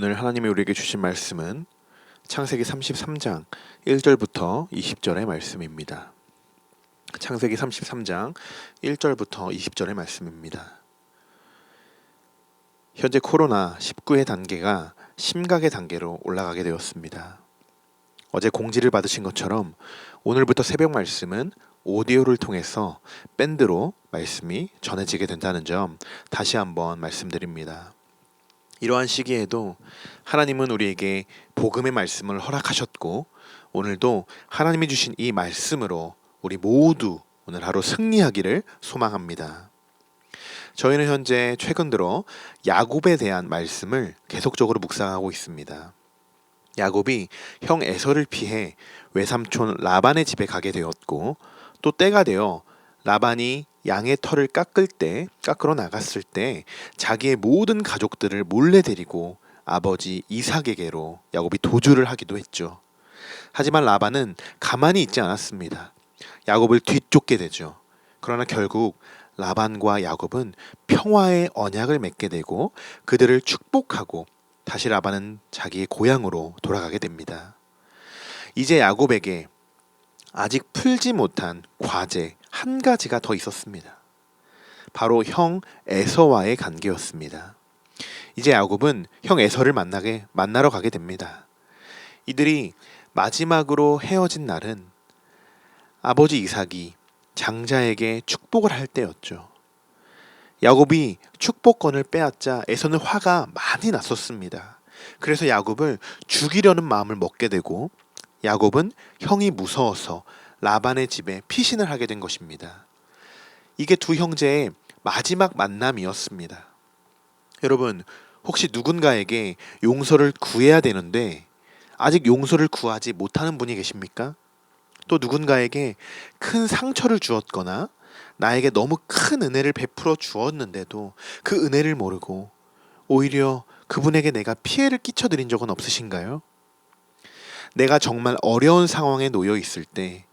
오늘 하나님이 우리에게 주신 말씀은 창세기 33장 1절부터 20절의 말씀입니다. 창세기 33장 1절부터 20절의 말씀입니다. 현재 코로나19의 단계가 심각의 단계로 올라가게 되었습니다. 어제 공지를 받으신 것처럼 오늘부터 새벽 말씀은 오디오를 통해서 밴드로 말씀이 전해지게 된다는 점 다시 한번 말씀드립니다. 이러한 시기에도 하나님은 우리에게 복음의 말씀을 허락하셨고 오늘도 하나님이 주신 이 말씀으로 우리 모두 오늘 하루 승리하기를 소망합니다. 저희는 현재 최근 들어 야곱에 대한 말씀을 계속적으로 묵상하고 있습니다. 야곱이 형 에서를 피해 외삼촌 라반의 집에 가게 되었고 또 때가 되어 라반이 양의 털을 깎으러 나갔을 때 자기의 모든 가족들을 몰래 데리고 아버지 이삭에게로 야곱이 도주를 하기도 했죠. 하지만 라반은 가만히 있지 않았습니다. 야곱을 뒤쫓게 되죠. 그러나 결국 라반과 야곱은 평화의 언약을 맺게 되고 그들을 축복하고 다시 라반은 자기의 고향으로 돌아가게 됩니다. 이제 야곱에게 아직 풀지 못한 과제 한 가지가 더 있었습니다. 바로 형 에서와의 관계였습니다. 이제 야곱은 형 에서를 만나러 가게 됩니다. 이들이 마지막으로 헤어진 날은 아버지 이삭이 장자에게 축복을 할 때였죠. 야곱이 축복권을 빼앗자 에서는 화가 많이 났었습니다. 그래서 야곱을 죽이려는 마음을 먹게 되고 야곱은 형이 무서워서 라반의 집에 피신을 하게 된 것입니다. 이게 두 형제의 마지막 만남이었습니다. 여러분, 혹시 누군가에게 용서를 구해야 되는데 아직 용서를 구하지 못하는 분이 계십니까? 또 누군가에게 큰 상처를 주었거나 나에게 너무 큰 은혜를 베풀어 주었는데도 그 은혜를 모르고 오히려 그분에게 내가 피해를 끼쳐드린 적은 없으신가요? 내가 정말 어려운 상황에 놓여 있을 때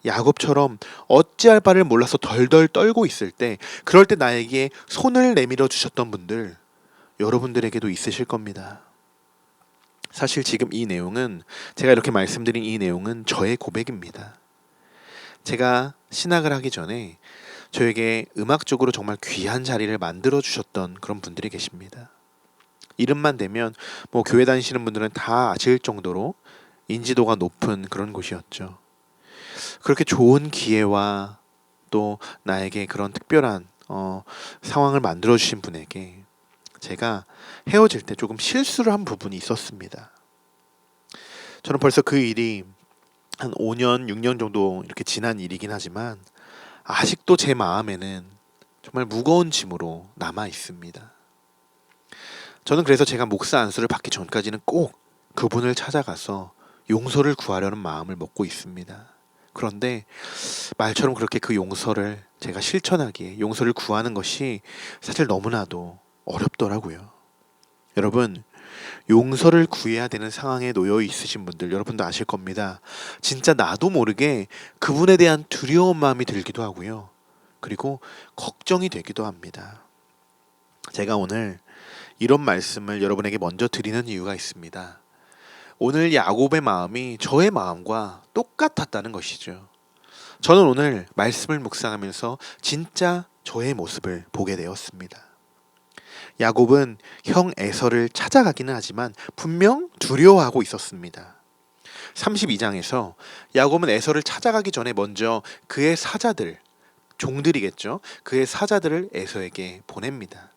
야곱처럼 어찌할 바를 몰라서 덜덜 떨고 있을 때 그럴 때 나에게 손을 내밀어 주셨던 분들 여러분들에게도 있으실 겁니다. 사실 지금 이 내용은 제가 이렇게 말씀드린 이 내용은 저의 고백입니다. 제가 신학을 하기 전에 저에게 음악적으로 정말 귀한 자리를 만들어 주셨던 그런 분들이 계십니다. 이름만 대면 교회 다니시는 분들은 다 아실 정도로 인지도가 높은 그런 곳이었죠. 그렇게 좋은 기회와 또 나에게 그런 특별한 상황을 만들어주신 분에게 제가 헤어질 때 조금 실수를 한 부분이 있었습니다. 저는 벌써 그 일이 한 5년, 6년 정도 이렇게 지난 일이긴 하지만 아직도 제 마음에는 정말 무거운 짐으로 남아 있습니다. 저는 그래서 제가 목사 안수를 받기 전까지는 꼭 그분을 찾아가서 용서를 구하려는 마음을 먹고 있습니다. 그런데 말처럼 그렇게 그 용서를 제가 실천하기에 용서를 구하는 것이 사실 너무나도 어렵더라고요. 여러분, 용서를 구해야 되는 상황에 놓여 있으신 분들 여러분도 아실 겁니다. 진짜 나도 모르게 그분에 대한 두려운 마음이 들기도 하고요. 그리고 걱정이 되기도 합니다. 제가 오늘 이런 말씀을 여러분에게 먼저 드리는 이유가 있습니다. 오늘 야곱의 마음이 저의 마음과 똑같았다는 것이죠. 저는 오늘 말씀을 묵상하면서 진짜 저의 모습을 보게 되었습니다. 야곱은 형 에서를 찾아가기는 하지만 분명 두려워하고 있었습니다. 32장에서 야곱은 에서를 찾아가기 전에 먼저 그의 사자들, 종들이겠죠. 그의 사자들을 에서에게 보냅니다.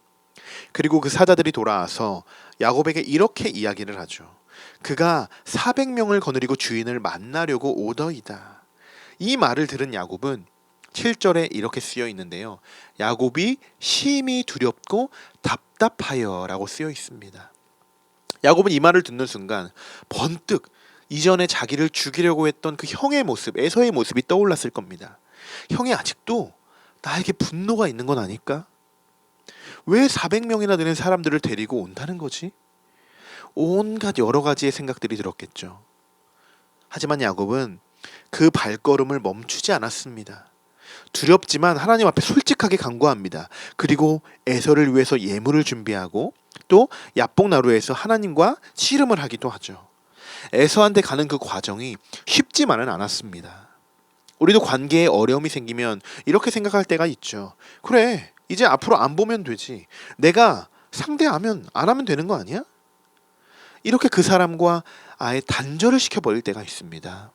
그리고 그 사자들이 돌아와서 야곱에게 이렇게 이야기를 하죠. 그가 400명을 거느리고 주인을 만나려고 오더이다. 이 말을 들은 야곱은 7절에 이렇게 쓰여 있는데요. 야곱이 심히 두렵고 답답하여 라고 쓰여 있습니다. 야곱은 이 말을 듣는 순간 번뜩 이전에 자기를 죽이려고 했던 그 형의 모습, 에서의 모습이 떠올랐을 겁니다. 형이 아직도 나에게 분노가 있는 건 아닐까? 왜 400명이나 되는 사람들을 데리고 온다는 거지? 온갖 여러 가지의 생각들이 들었겠죠. 하지만 야곱은 그 발걸음을 멈추지 않았습니다. 두렵지만 하나님 앞에 솔직하게 간구합니다. 그리고 에서를 위해서 예물을 준비하고 또 야복나루에서 하나님과 씨름을 하기도 하죠. 에서한테 가는 그 과정이 쉽지만은 않았습니다. 우리도 관계에 어려움이 생기면 이렇게 생각할 때가 있죠. 그래, 이제 앞으로 안 보면 되지. 내가 상대하면 안 하면 되는 거 아니야? 이렇게 그 사람과 아예 단절을 시켜버릴 때가 있습니다.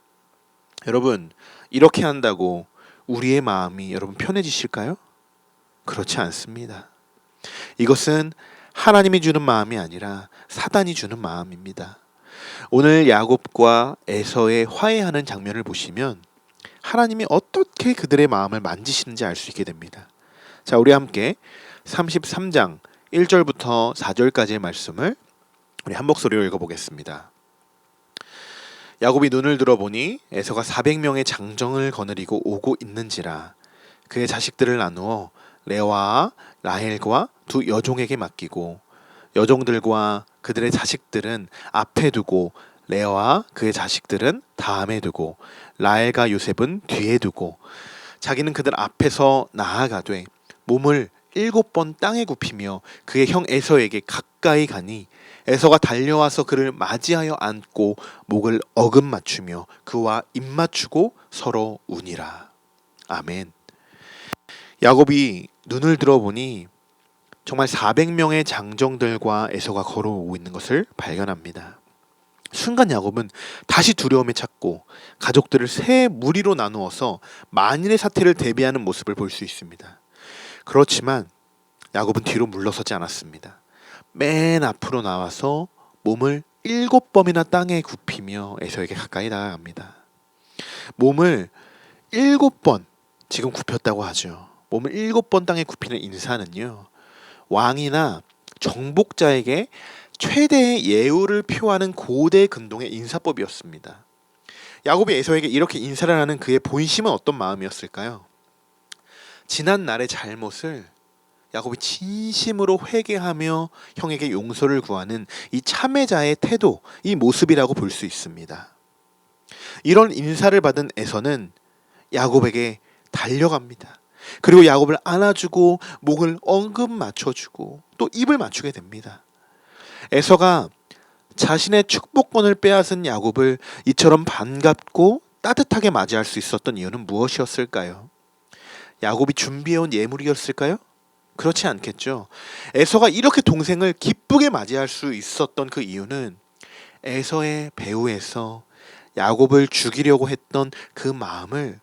여러분, 이렇게 한다고 우리의 마음이 여러분 편해지실까요? 그렇지 않습니다. 이것은 하나님이 주는 마음이 아니라 사단이 주는 마음입니다. 오늘 야곱과 에서의 화해하는 장면을 보시면 하나님이 어떻게 그들의 마음을 만지시는지 알 수 있게 됩니다. 자, 우리 함께 33장 1절부터 4절까지의 말씀을 우리 한 목소리로 읽어보겠습니다. 야곱이 눈을 들어보니 에서가 400명의 장정을 거느리고 오고 있는지라. 그의 자식들을 나누어 레아와 라헬과 두 여종에게 맡기고 여종들과 그들의 자식들은 앞에 두고 레아와 그의 자식들은 다음에 두고 라헬과 요셉은 뒤에 두고 자기는 그들 앞에서 나아가되 몸을 7번 땅에 굽히며 그의 형 에서에게 가까이 가니 에서가 달려와서 그를 맞이하여 안고 목을 어금 맞추며 그와 입 맞추고 서로 우니라. 아멘. 야곱이 눈을 들어보니 정말 400명의 장정들과 에서가 걸어오고 있는 것을 발견합니다. 순간 야곱은 다시 두려움에 찼고 가족들을 세 무리로 나누어서 만일의 사태를 대비하는 모습을 볼 수 있습니다. 그렇지만 야곱은 뒤로 물러서지 않았습니다. 맨 앞으로 나와서 몸을 7번이나 땅에 굽히며 에서에게 가까이 다가갑니다. 몸을 7번 지금 굽혔다고 하죠. 몸을 7번 땅에 굽히는 인사는요, 왕이나 정복자에게 최대의 예우를 표하는 고대 근동의 인사법이었습니다. 야곱이 에서에게 이렇게 인사를 하는 그의 본심은 어떤 마음이었을까요? 지난 날의 잘못을 야곱이 진심으로 회개하며 형에게 용서를 구하는 이 참회자의 태도, 이 모습이라고 볼 수 있습니다. 이런 인사를 받은 에서는 야곱에게 달려갑니다. 그리고 야곱을 안아주고 목을 엉금 맞춰주고 또 입을 맞추게 됩니다. 에서가 자신의 축복권을 빼앗은 야곱을 이처럼 반갑고 따뜻하게 맞이할 수 있었던 이유는 무엇이었을까요? 야곱이 준비해온 예물이었을까요? 그렇지 않겠죠. 에서가 이렇게 동생을 기쁘게 맞이할 수 있었던 그 이유는 에서의 배후에서 야곱을 죽이려고 했던 그 마음을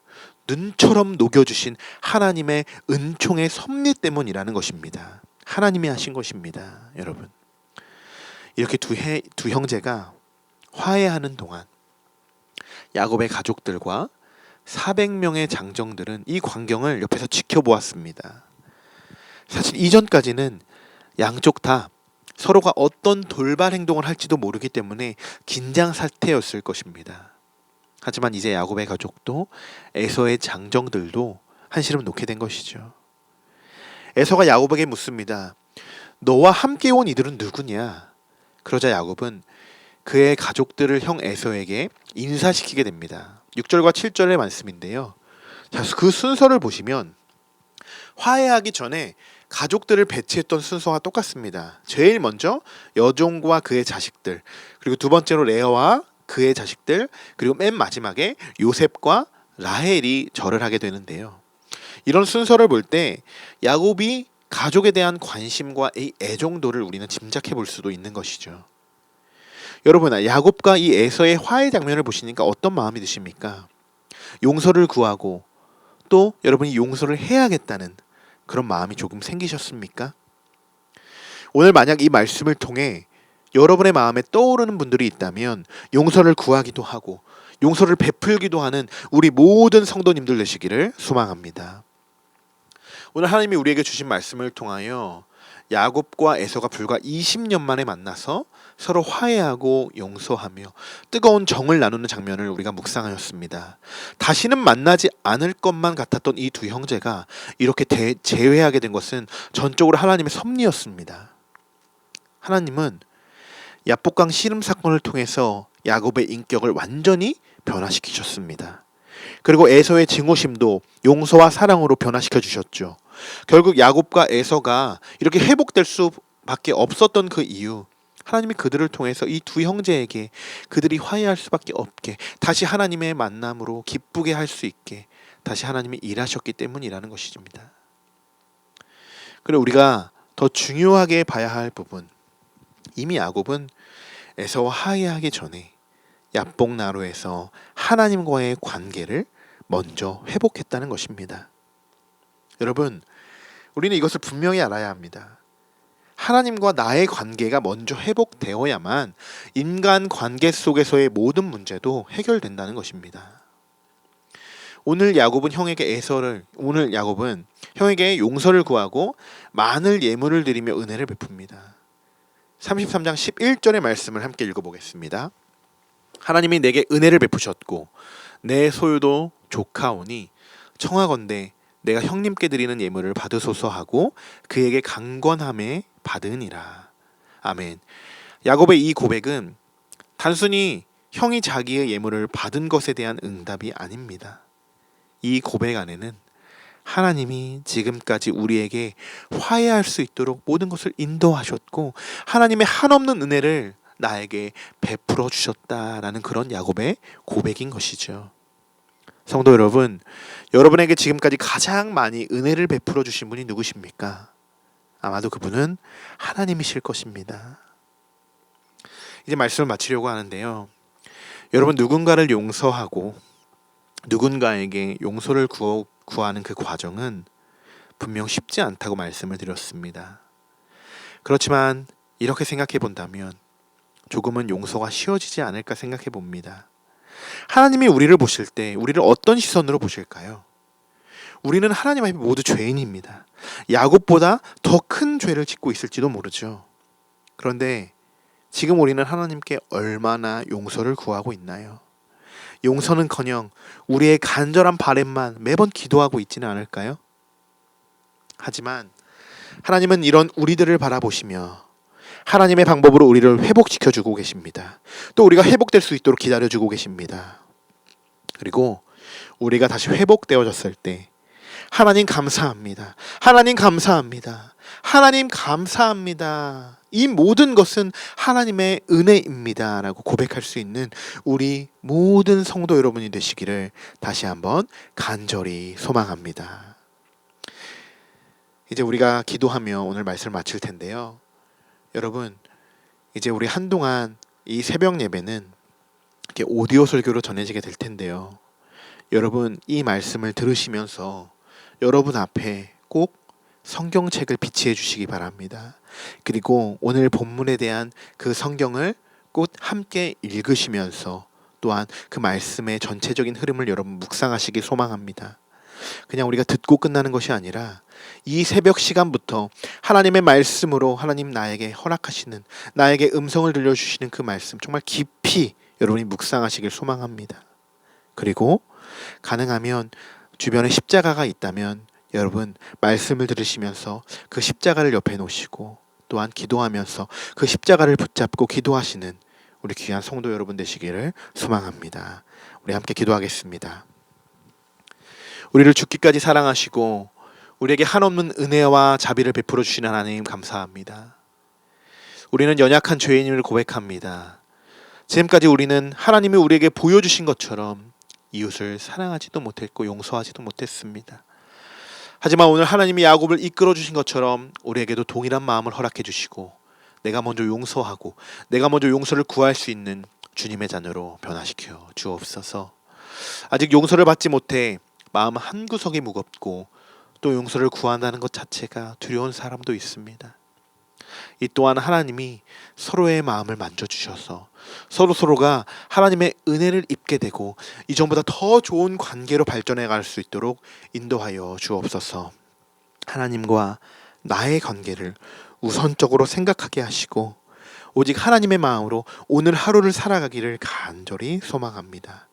눈처럼 녹여주신 하나님의 은총의 섭리 때문이라는 것입니다. 하나님이 하신 것입니다. 여러분, 이렇게 두 형제가 화해하는 동안 야곱의 가족들과 400명의 장정들은 이 광경을 옆에서 지켜보았습니다. 사실 이전까지는 양쪽 다 서로가 어떤 돌발 행동을 할지도 모르기 때문에 긴장 상태였을 것입니다. 하지만 이제 야곱의 가족도 에서의 장정들도 한시름 놓게 된 것이죠. 에서가 야곱에게 묻습니다. 너와 함께 온 이들은 누구냐? 그러자 야곱은 그의 가족들을 형 에서에게 인사시키게 됩니다. 6절과 7절의 말씀인데요. 자, 그 순서를 보시면 화해하기 전에 가족들을 배치했던 순서와 똑같습니다. 제일 먼저 여종과 그의 자식들, 그리고 두 번째로 레아와 그의 자식들, 그리고 맨 마지막에 요셉과 라헬이 절을 하게 되는데요. 이런 순서를 볼 때 야곱이 가족에 대한 관심과 이 애정도를 우리는 짐작해 볼 수도 있는 것이죠. 여러분, 야곱과 이 에서의 화해 장면을 보시니까 어떤 마음이 드십니까? 용서를 구하고 또 여러분이 용서를 해야겠다는 그런 마음이 조금 생기셨습니까? 오늘 만약 이 말씀을 통해 여러분의 마음에 떠오르는 분들이 있다면 용서를 구하기도 하고 용서를 베풀기도 하는 우리 모든 성도님들 되시기를 소망합니다. 오늘 하나님이 우리에게 주신 말씀을 통하여 야곱과 에서가 불과 20년 만에 만나서 서로 화해하고 용서하며 뜨거운 정을 나누는 장면을 우리가 묵상하였습니다. 다시는 만나지 않을 것만 같았던 이 두 형제가 이렇게 재회하게 된 것은 전적으로 하나님의 섭리였습니다. 하나님은 야복강 씨름 사건을 통해서 야곱의 인격을 완전히 변화시키셨습니다. 그리고 에서의 증오심도 용서와 사랑으로 변화시켜 주셨죠. 결국 야곱과 에서가 이렇게 회복될 수 밖에 없었던 그 이유, 하나님이 그들을 통해서 이 두 형제에게 그들이 화해할 수밖에 없게, 다시 하나님의 만남으로 기쁘게 할 수 있게 다시 하나님이 일하셨기 때문이라는 것입니다. 그리고 우리가 더 중요하게 봐야 할 부분, 이미 야곱은 에서와 화해하기 전에 야복나루에서 하나님과의 관계를 먼저 회복했다는 것입니다. 여러분, 우리는 이것을 분명히 알아야 합니다. 하나님과 나의 관계가 먼저 회복되어야만 인간 관계 속에서의 모든 문제도 해결된다는 것입니다. 오늘 야곱은 형에게 용서를 구하고 많은 예물을 드리며 은혜를 베풉니다. 33장 11절의 말씀을 함께 읽어보겠습니다. 하나님이 내게 은혜를 베푸셨고 내 소유도 조카오니 청하건대 내가 형님께 드리는 예물을 받으소서 하고 그에게 강권함에 받으니라. 아멘. 야곱의 이 고백은 단순히 형이 자기의 예물을 받은 것에 대한 응답이 아닙니다. 이 고백 안에는 하나님이 지금까지 우리에게 화해할 수 있도록 모든 것을 인도하셨고 하나님의 한없는 은혜를 나에게 베풀어 주셨다라는 그런 야곱의 고백인 것이죠. 성도 여러분, 여러분에게 지금까지 가장 많이 은혜를 베풀어 주신 분이 누구십니까? 아마도 그분은 하나님이실 것입니다. 이제 말씀을 마치려고 하는데요. 여러분, 누군가를 용서하고 누군가에게 용서를 구하는 그 과정은 분명 쉽지 않다고 말씀을 드렸습니다. 그렇지만 이렇게 생각해 본다면 조금은 용서가 쉬워지지 않을까 생각해 봅니다. 하나님이 우리를 보실 때 우리를 어떤 시선으로 보실까요? 우리는 하나님 앞에 모두 죄인입니다. 야곱보다 더 큰 죄를 짓고 있을지도 모르죠. 그런데 지금 우리는 하나님께 얼마나 용서를 구하고 있나요? 용서는커녕 우리의 간절한 바램만 매번 기도하고 있지는 않을까요? 하지만 하나님은 이런 우리들을 바라보시며 하나님의 방법으로 우리를 회복시켜주고 계십니다. 또 우리가 회복될 수 있도록 기다려주고 계십니다. 그리고 우리가 다시 회복되어졌을 때 하나님 감사합니다. 하나님 감사합니다. 하나님 감사합니다. 이 모든 것은 하나님의 은혜입니다 라고 고백할 수 있는 우리 모든 성도 여러분이 되시기를 다시 한번 간절히 소망합니다. 이제 우리가 기도하며 오늘 말씀을 마칠 텐데요. 여러분, 이제 우리 한동안 이 새벽 예배는 이렇게 오디오 설교로 전해지게 될 텐데요. 여러분, 이 말씀을 들으시면서 여러분 앞에 꼭 성경책을 비치해 주시기 바랍니다. 그리고 오늘 본문에 대한 그 성경을 꼭 함께 읽으시면서 또한 그 말씀의 전체적인 흐름을 여러분 묵상하시기 소망합니다. 그냥 우리가 듣고 끝나는 것이 아니라 이 새벽 시간부터 하나님의 말씀으로 하나님 나에게 허락하시는, 나에게 음성을 들려주시는 그 말씀 정말 깊이 여러분이 묵상하시길 소망합니다. 그리고 가능하면 주변에 십자가가 있다면 여러분 말씀을 들으시면서 그 십자가를 옆에 놓으시고 또한 기도하면서 그 십자가를 붙잡고 기도하시는 우리 귀한 성도 여러분 되시기를 소망합니다. 우리 함께 기도하겠습니다. 우리를 죽기까지 사랑하시고 우리에게 한없는 은혜와 자비를 베풀어 주시는 하나님 감사합니다. 우리는 연약한 죄인임을 고백합니다. 지금까지 우리는 하나님이 우리에게 보여주신 것처럼 이웃을 사랑하지도 못했고 용서하지도 못했습니다. 하지만 오늘 하나님이 야곱을 이끌어 주신 것처럼 우리에게도 동일한 마음을 허락해 주시고 내가 먼저 용서하고 내가 먼저 용서를 구할 수 있는 주님의 자녀로 변화시켜 주옵소서. 아직 용서를 받지 못해 마음 한구석이 무겁고 또 용서를 구한다는 것 자체가 두려운 사람도 있습니다. 이 또한 하나님이 서로의 마음을 만져주셔서 서로가 하나님의 은혜를 입게 되고 이전보다 더 좋은 관계로 발전해 갈 수 있도록 인도하여 주옵소서. 하나님과 나의 관계를 우선적으로 생각하게 하시고 오직 하나님의 마음으로 오늘 하루를 살아가기를 간절히 소망합니다.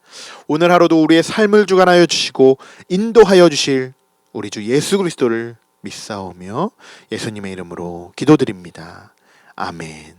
오늘 하루도 우리의 삶을 주관하여 주시고 인도하여 주실 우리 주 예수 그리스도를 믿사오며 예수님의 이름으로 기도드립니다. 아멘.